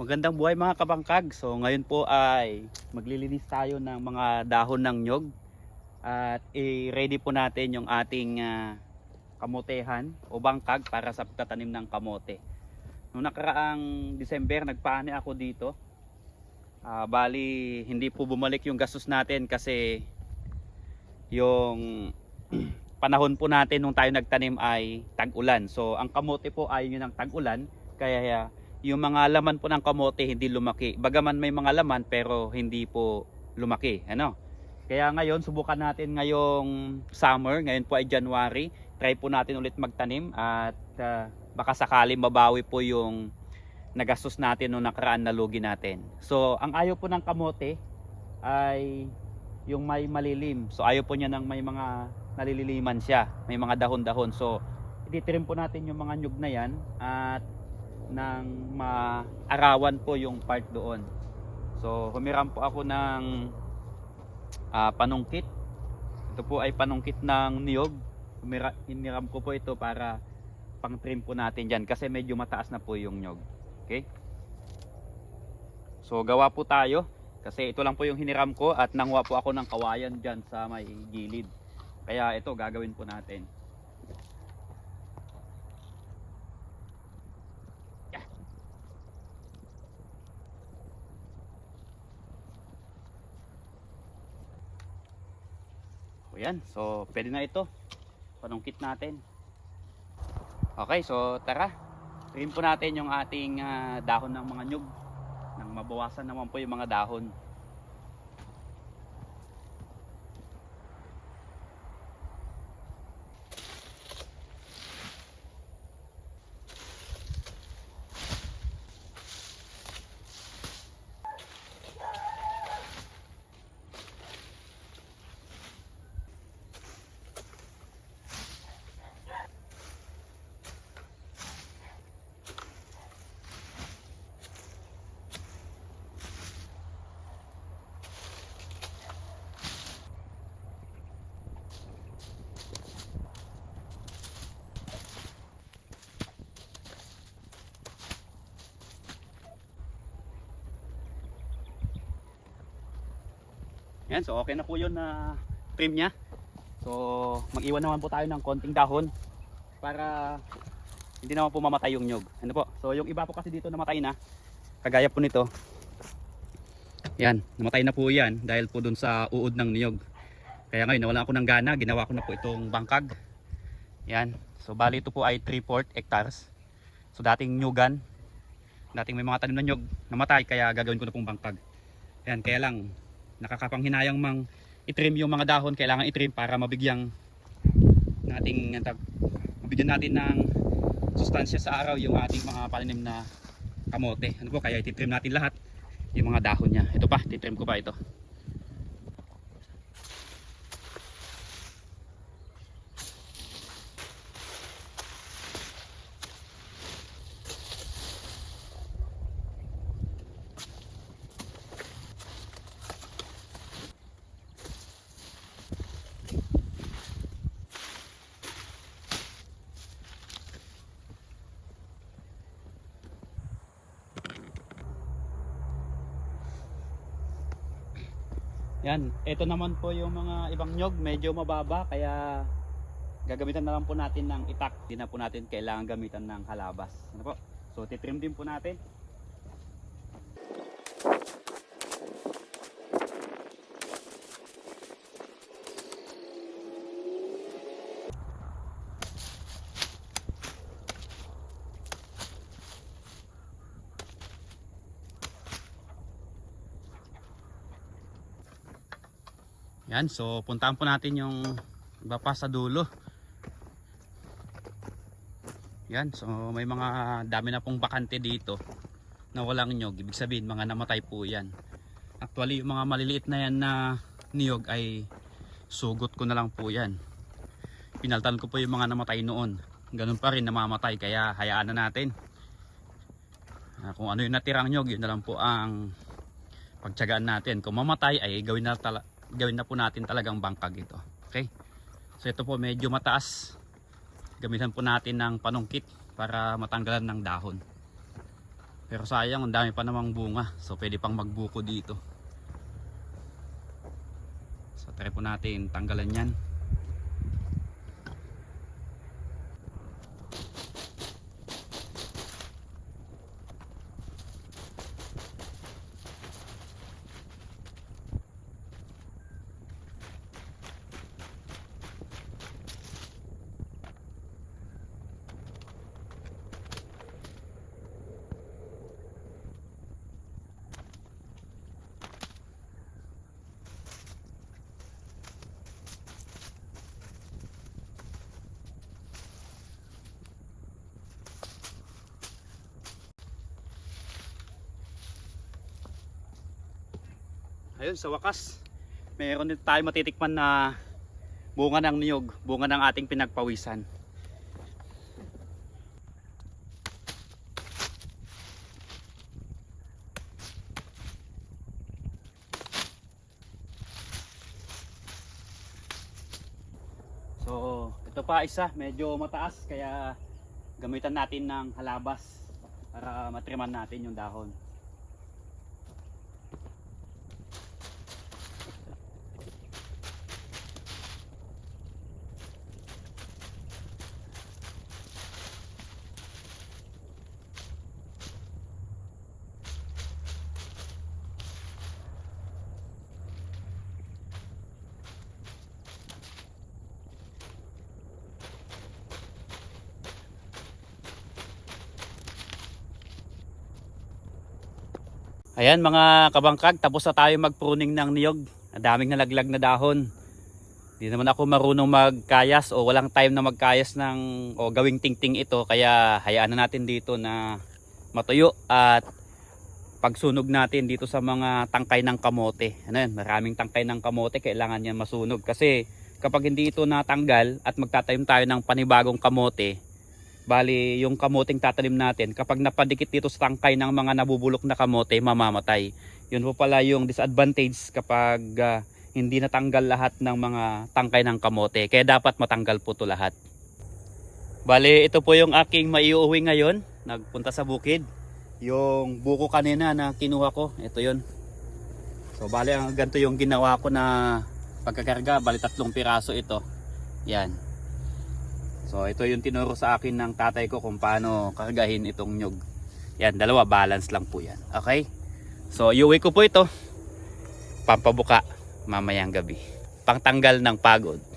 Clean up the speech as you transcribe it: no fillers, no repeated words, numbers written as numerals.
Magandang buhay mga kabangkag. So ngayon po ay maglilinis tayo ng mga dahon ng nyog at i-ready po natin yung ating kamotehan o bangkag para sa pagtatanim ng kamote. Noong nakaraang December nagpaani ako dito. Bali hindi po bumalik yung gastos natin kasi yung panahon po natin nung tayo nagtanim ay tag-ulan. So ang kamote po ayaw nyo ng tag-ulan, kaya yung mga laman po ng kamote hindi lumaki. Bagaman may mga laman pero hindi po lumaki. Ano? Kaya ngayon subukan natin ngayong summer, ngayon po ay January. Try po natin ulit magtanim at baka sakali mabawi po yung nagastos natin nung nakaraan na lugi natin. So ang ayaw po ng kamote ay yung may malilim. So ayaw po niya ng may mga nalililiman siya, may mga dahon-dahon. So ititrim po natin yung mga nyug na yan at nang maarawan po yung part doon. So humiram po ako ng panungkit. Ito po ay panungkit ng niyog. Hiniram ko po ito para pang trim po natin dyan kasi medyo mataas na po yung nyog. Okay? So gawa po tayo kasi ito lang po yung hiniram ko at nanguha po ako ng kawayan dyan sa may gilid. Kaya ito gagawin po natin. O yan, so pwede na ito. Panungkit natin. Okay, so tara. Trim po natin yung ating dahon ng mga nyug nang mabawasan naman po yung mga dahon. Yan, so okay na po yun na trim nya. So mag-iwan naman po tayo ng konting dahon para hindi naman po mamatay yung nyog. Ano po? So yung iba po kasi dito namatay na. Kagaya po nito. Yan, namatay na po yan dahil po dun sa uod ng niyog. Kaya ngayon nawala ako ng gana, ginawa ko na po itong bangkag. Yan, so bali ito po ay 3/4 hectares. So dating nyugan, dating may mga tanim na nyog namatay, kaya gagawin ko na pong bangkag. Yan, kaya lang nakakapanghinayang mang itrim yung mga dahon, kailangan itrim para mabigyan natin ng sustansya sa araw yung ating mga pananim na kamote. Ano po, kaya ititrim natin lahat yung mga dahon niya. Ito pa, titrim ko pa ito. Yan, ito naman po yung mga ibang nyog, medyo mababa, kaya gagamitan na lang po natin ng itak. Hindi na po natin kailangan gamitan ng halabas. Ano po? So titrim din po natin. Yan, so puntahan po natin yung iba pa sa dulo. Yan, so may mga dami na pong bakante dito na walang nyog. Ibig sabihin mga namatay po yan. Actually yung mga maliliit na yan na niyog ay sugot ko na lang po yan. Pinaltan ko po yung mga namatay noon. Ganun pa rin namamatay, kaya hayaan na natin. Kung ano yung natirang nyog, yun na lang po ang pagtiyagaan natin. Kung mamatay ay gawin na po natin talagang bangkag ito. Okay? So ito po medyo mataas. Gamitan po natin ng panungkit para matanggalan ng dahon. Pero sayang, ang dami pa namang bunga. So pwede pang magbuko dito. So try po natin tanggalan yan. Ayun, sa wakas, mayroon din tayo matitikman na bunga ng niyog, bunga ng ating pinagpawisan. So, ito pa isa, medyo mataas, kaya gamitan natin ng halabas para matriman natin yung dahon. Ayan mga kabangkag, tapos na tayo mag-pruning ng niyog. Ang daming nalaglag na dahon. Hindi naman ako marunong magkayas o walang time na magkayas ng o gawing tingting ito, kaya hayaan na natin dito na matuyo at pagsunog natin dito sa mga tangkay ng kamote. Ano yan, maraming tangkay ng kamote, kailangan yan masunog kasi kapag hindi ito natanggal at magtatanim tayo ng panibagong kamote, bali yung kamoting tatanim natin, kapag napadikit dito sa tangkay ng mga nabubulok na kamote, mamamatay. Yun po pala yung disadvantage kapag hindi natanggal lahat ng mga tangkay ng kamote. Kaya dapat matanggal po to lahat. Bali ito po yung aking maiuwi ngayon. Nagpunta sa bukid. Yung buko kanina na kinuha ko, ito yun. So bali ang ganito yung ginawa ko na pagkakarga. Bali 3 piraso ito. Yan. So ito yung tinuro sa akin ng tatay ko kung paano kargahin itong nyug. Yan, 2 balance lang po yan. Okay? So iuwi ko po ito. Pampabuka mamayang gabi. Pangtanggal ng pagod.